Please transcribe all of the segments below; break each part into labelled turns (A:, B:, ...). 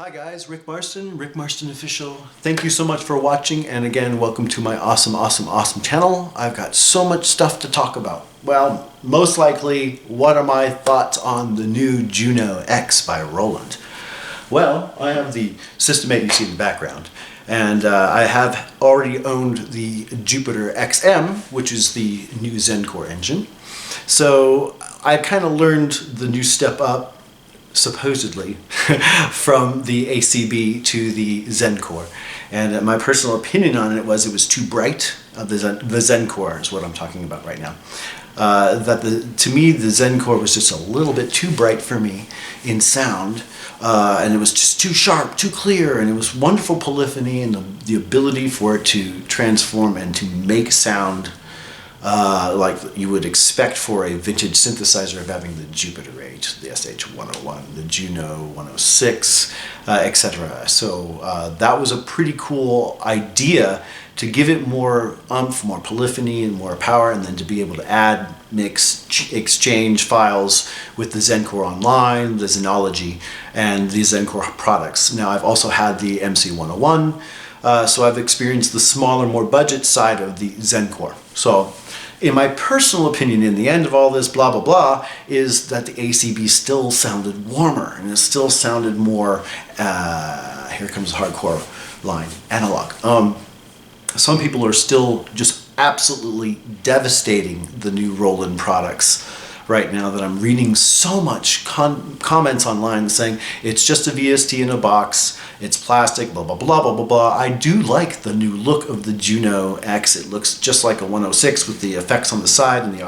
A: Hi guys, Rik Marston, Rik Marston Official. Thank you so much for watching, and again, welcome to my awesome channel. I've got so much stuff to talk about. Well, most likely, what are my thoughts on the new JUNO-X by Roland? Well, I have the System-8 you see in the background, and I have already owned the Jupiter XM, which is the new Zen-Core engine. So I kind of learned the new step up, supposedly, from the ACB to the Zen-Core. And my personal opinion on it was too bright. The Zen-Core is what I'm talking about right now. To me, the Zen-Core was just a little bit too bright for me in sound, and it was just too sharp, too clear, and it was wonderful polyphony and the ability for it to transform and to make sound like you would expect for a vintage synthesizer of having the Jupiter 8, the SH-101, the JUNO-106, etc. So that was a pretty cool idea to give it more oomph, more polyphony, and more power, and then to be able to add, mix, exchange files with the Zen-Core Online, the Zenology, and the Zen-Core products. Now I've also had the MC-101, so I've experienced the smaller, more budget side of the Zen-Core. So in my personal opinion, in the end of all this blah blah blah, is that the ACB still sounded warmer, and it still sounded more, here comes the hardcore line, analog. Some people are still just absolutely devastating the new Roland products right now, that I'm reading so much comments online saying it's just a VST in a box, it's plastic, blah blah blah blah blah blah. I do like the new look of the JUNO-X. It looks just like a 106 with the effects on the side and the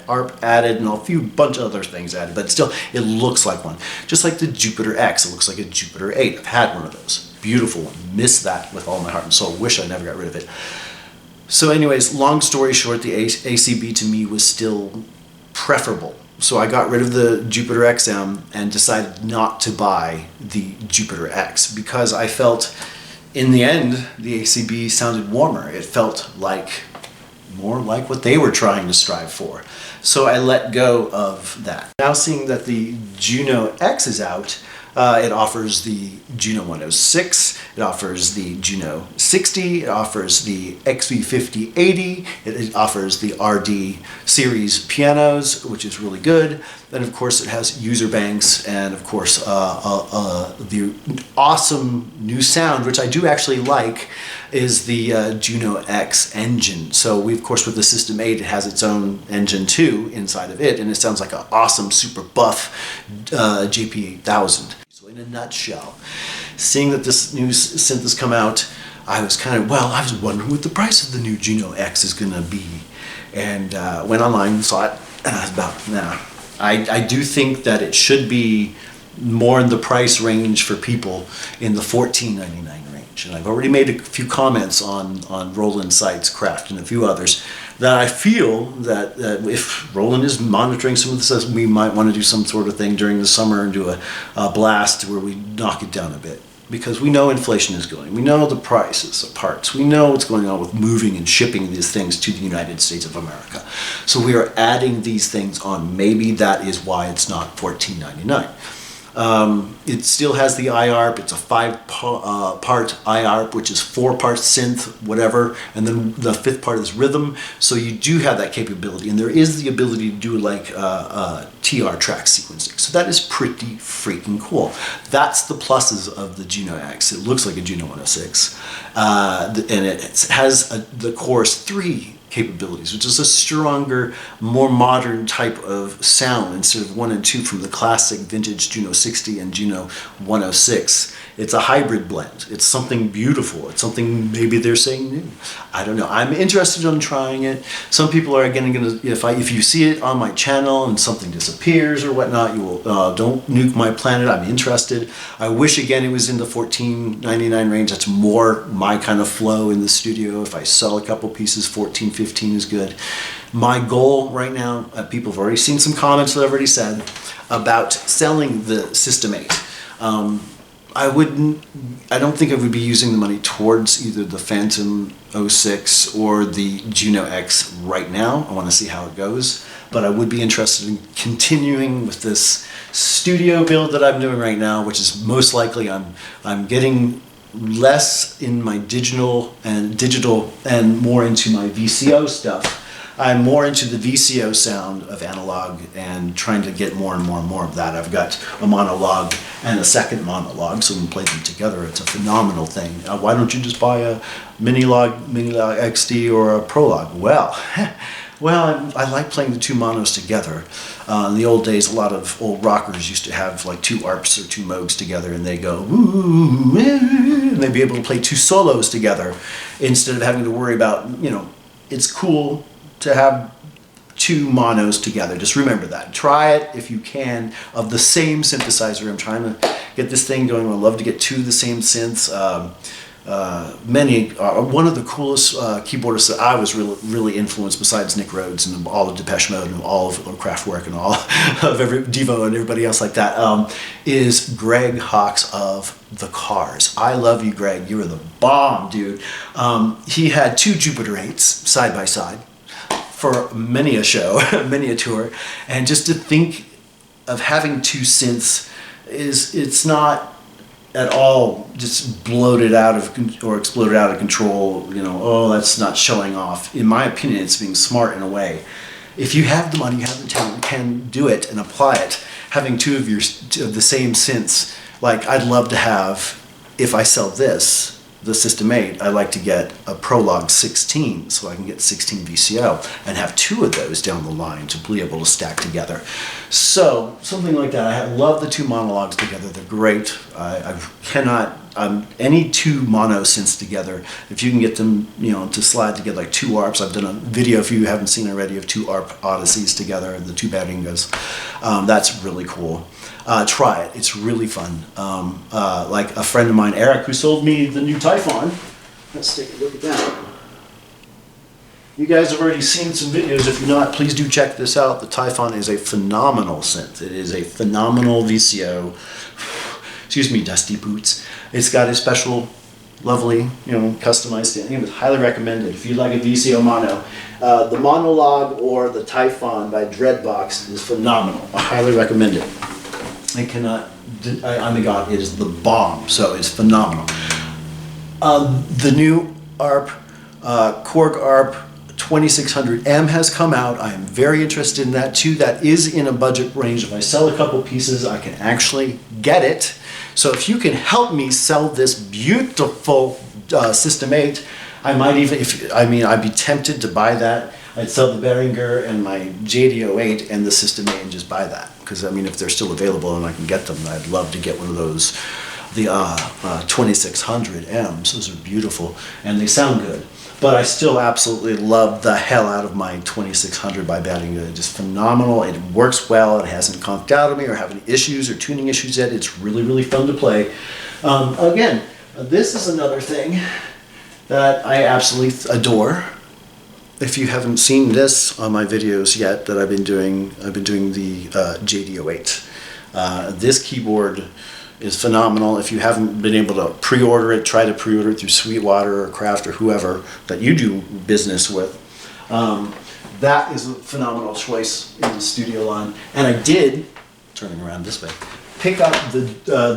A: ARP added and a few bunch of other things added, but still it looks like one. Just like the Jupiter X, it looks like a Jupiter 8. I've had one of those. Beautiful one. Miss that with all my heart and soul. Wish I never got rid of it. So anyways, long story short, the ACB to me was still preferable. So I got rid of the Jupiter XM and decided not to buy the Jupiter X because I felt in the end the ACB sounded warmer. It felt like more like what they were trying to strive for. So I let go of that. Now seeing that the JUNO-X is out, it offers the JUNO-106, it offers the JUNO-60, it offers the XV5080, it offers the RD series pianos, which is really good. Then of course it has user banks, and of course the awesome new sound, which I do actually like, is the JUNO-X engine. So we, of course, with the System-8, it has its own engine too inside of it, and it sounds like an awesome, super buff JP8000. So in a nutshell, seeing that this new synth has come out, I was kind of, I was wondering what the price of the new JUNO-X is going to be, and went online and saw it, and I was about, nah. I do think that it should be more in the price range for people in the $14.99 range. And I've already made a few comments on Roland Sites, Craft, and a few others that I feel that if Roland is monitoring some of this, we might want to do some sort of thing during the summer and do a blast where we knock it down a bit. Because we know inflation is going, we know the prices of parts, we know what's going on with moving and shipping these things to the United States of America. So we are adding these things on. Maybe that is why it's not $14.99. It still has the IARP. It's a 5-part IARP, which is 4 parts synth, whatever, and then the 5th part is rhythm. So you do have that capability, and there is the ability to do like TR track sequencing. So that is pretty freaking cool. That's the pluses of the JUNO-X. It looks like a JUNO-106, and it has the Chorus 3 capabilities, which is a stronger, more modern type of sound instead of 1 and 2 from the classic vintage JUNO-60 and JUNO-106. It's a hybrid blend. It's something beautiful. It's something maybe they're saying new. I don't know. I'm interested in trying it. Some people are again going to, if you see it on my channel and something disappears or whatnot, you will don't nuke my planet. I'm interested. I wish again it was in the $14.99 range. That's more my kind of flow in the studio. If I sell a couple pieces, $14, $15 is good. My goal right now, people have already seen some comments that I've already said about selling the System-8. I don't think I would be using the money towards either the Phantom 06 or the JUNO-X right now. I want to see how it goes. but I would be interested in continuing with this studio build that I'm doing right now, which is most likely I'm getting less in my digital and more into my VCO stuff. I'm more into the VCO sound of analog and trying to get more and more and more of that. I've got a monologue and a second monologue, so when we play them together, it's a phenomenal thing. Why don't you just buy a Minilog XD or a Prologue? Well, I like playing the two monos together. In the old days, a lot of old rockers used to have like two ARPs or two Moogs together, and they go, ooh, and they'd be able to play two solos together instead of having to worry about, it's cool to have two monos together. Just remember that. Try it if you can, of the same synthesizer. I'm trying to get this thing going. I love to get two of the same synths. One of the coolest keyboardists that I was really influenced, besides Nick Rhodes and all of Depeche Mode and all of Kraftwerk and all of Devo and everybody else like that, is Greg Hawkes of The Cars. I love you, Greg. You were the bomb, dude. He had two Jupiter 8s side by side for many a show, many a tour, and just to think of having two synths it's not at all just bloated out of or exploded out of control. Oh, that's not showing off. In my opinion, it's being smart in a way. If you have the money, you have the talent, can do it and apply it. Having two of the same synths, like I'd love to have, if I sell this, the System-8, I like to get a Prologue 16 so I can get 16 VCO and have two of those down the line to be able to stack together. So something like that. I love the two monologues together. They're great. I cannot, any two mono synths together, if you can get them, to slide together like two ARPs. I've done a video, if you haven't seen already, of two ARP Odysseys together, the two Baringas. That's really cool. Try it. It's really fun. Like a friend of mine, Eric, who sold me the new Typhon. Let's take a look at that. You guys have already seen some videos. If you're not, please do check this out. The Typhon is a phenomenal synth. It is a phenomenal VCO. Excuse me, dusty boots. It's got a special, lovely, customized standing. It's highly recommended. If you like a VCO mono, the Monologue or the Typhon by Dreadbox is phenomenal. I highly recommend it. I cannot, on the God, it is the bomb, so it's phenomenal. The new ARP, Korg ARP 2600M has come out. I am very interested in that too. That is in a budget range. If I sell a couple pieces, I can actually get it. So if you can help me sell this beautiful System-8, I might even, I'd be tempted to buy that. I'd sell the Behringer and my JD-08 and the System-8 and just buy that. Because, if they're still available and I can get them, I'd love to get one of those, the 2600Ms. Those are beautiful and they sound good. But I still absolutely love the hell out of my 2600 by Behringer. Just phenomenal. It works well. It hasn't conked out of me or have any issues or tuning issues yet. It's really, really fun to play. Again, this is another thing that I absolutely adore. If you haven't seen this on my videos yet that I've been doing the JD-08. This keyboard is phenomenal. If you haven't been able to pre-order it, try to pre-order it through Sweetwater or Kraft or whoever that you do business with. That is a phenomenal choice in the studio line. And I did, turning around this way, pick up the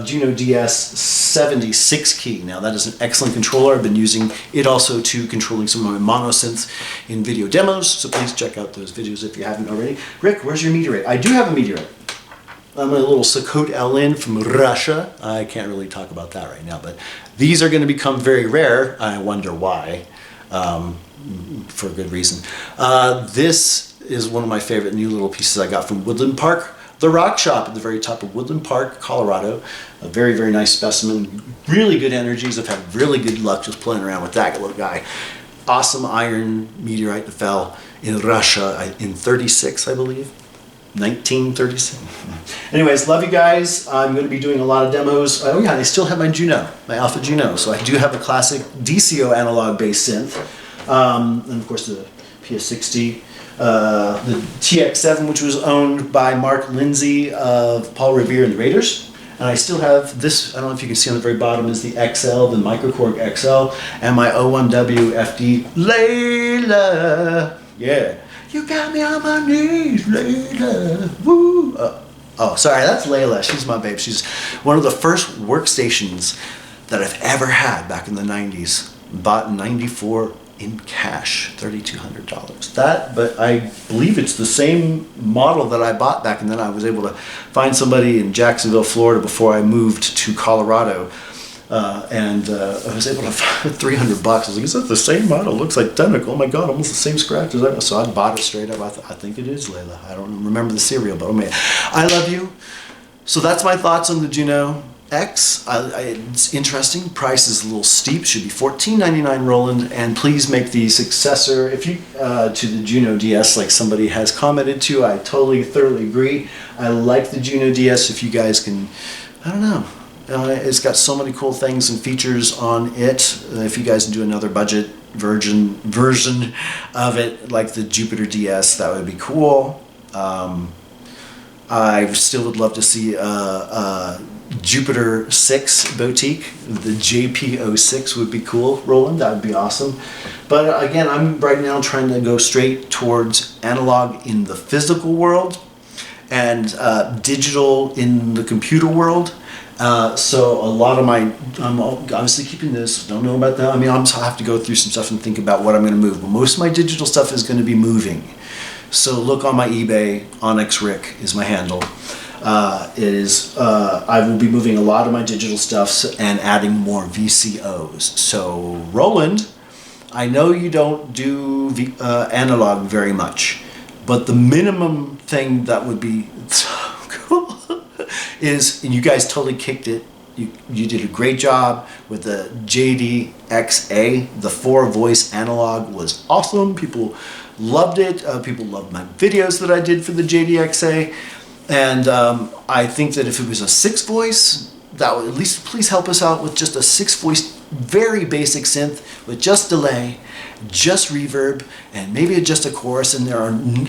A: Juno DS76 key. Now that is an excellent controller. I've been using it also to controlling some of my mono synths in video demos, so please check out those videos if you haven't already. Rick, where's your Meteorite? I do have a Meteorite. I'm a little Sikhote-Alin from Russia. I can't really talk about that right now, but these are going to become very rare. I wonder why, for a good reason. This is one of my favorite new little pieces I got from Woodland Park, the rock shop at the very top of Woodland Park, Colorado. A very, very nice specimen. Really good energies. I've had really good luck just playing around with that little guy. Awesome iron meteorite that fell in Russia in 36, I believe. 1936. Anyways, love you guys. I'm going to be doing a lot of demos. Oh yeah, I still have my Juno, my Alpha Juno. So I do have a classic DCO analog based synth. And of course the PS60. The TX7, which was owned by Mark Lindsay of Paul Revere and the Raiders. And I still have this, I don't know if you can see on the very bottom, is the XL, the Microkorg XL, and my O1W FD Layla. Yeah. You got me on my knees, Layla. Woo. Oh, sorry, that's Layla. She's my babe. She's one of the first workstations that I've ever had back in the 90s. Bought in 94 in cash, $3,200. But I believe it's the same model that I bought back, and then I was able to find somebody in Jacksonville, Florida before I moved to Colorado. I was able to find $300. I was like, is that the same model? It looks identical. Oh my God, almost the same scratches. So I bought it straight up. I think it is Layla. I don't remember the serial, but I love you. So that's my thoughts on the JUNO-X. It's interesting. Price is a little steep. Should be $14.99 Roland. And please make the successor, if you to the Juno DS, like somebody has commented to. I totally, thoroughly agree. I like the Juno DS. If you guys can, I don't know. It's got so many cool things and features on it. If you guys can do another budget version of it, like the Jupiter DS, that would be cool. I still would love to see a Jupiter 6 boutique. The JP06 would be cool, Roland. That would be awesome. But again, I'm right now trying to go straight towards analog in the physical world and digital in the computer world. So a lot of I'm obviously keeping this, don't know about that. I mean, I'll have to go through some stuff and think about what I'm going to move, but most of my digital stuff is going to be moving. So look on my eBay, OnyxRik is my handle. I will be moving a lot of my digital stuff and adding more VCOs. So Roland, I know you don't do analog very much, but the minimum thing that would be so cool is, and you guys totally kicked it. You did a great job with the JDXA. The 4-voice analog was awesome. People loved it. People loved my videos that I did for the JDXA. And I think that if it was a 6-voice, that would at least please help us out with just a 6-voice, very basic synth with just delay, just reverb, and maybe just a chorus in there,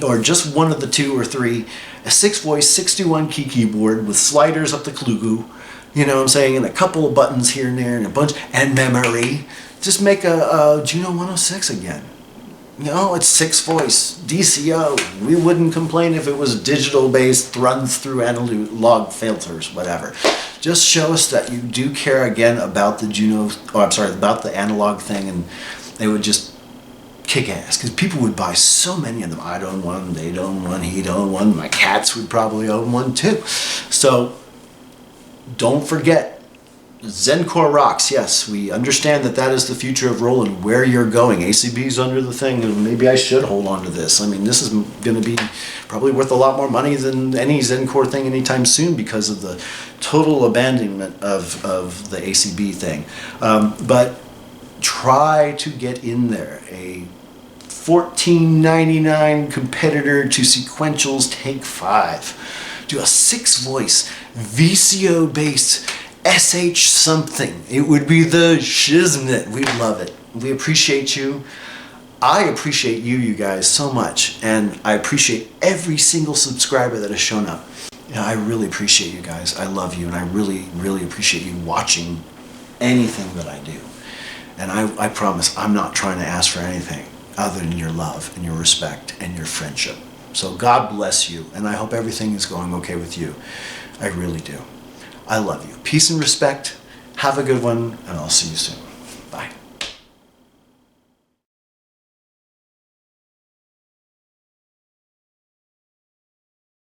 A: or just one of the 2 or 3. A 6-voice, 6-to-1 key keyboard with sliders up the Klugu, you know what I'm saying, and a couple of buttons here and there, and a bunch, and memory. Just make a Juno 106 again. You know, it's 6-voice, DCO. We wouldn't complain if it was digital based, runs through analog filters, whatever. Just show us that you do care again about the about the analog thing, and they would just kick ass, because people would buy so many of them. I'd own one, they'd own one, he'd own one, my cats would probably own one too. So don't forget, Zen-Core rocks. Yes, we understand that that is the future of Roland, where you're going. ACB's under the thing, and maybe I should hold on to this. I mean, this is going to be probably worth a lot more money than any Zen-Core thing anytime soon, because of the total abandonment of the ACB thing. But try to get in there. A $14.99 competitor to Sequential's Take 5. Do a 6-voice VCO based SH something. It would be the shiznit. We love it. We appreciate you. I appreciate you guys so much, and I appreciate every single subscriber that has shown up. You know, I really appreciate you guys. I love you, and I really, really appreciate you watching anything that I do. And I promise I'm not trying to ask for anything other than your love and your respect and your friendship. So God bless you, and I hope everything is going okay with you. I really do. I love you. Peace and respect. Have a good one, and I'll see you soon. Bye.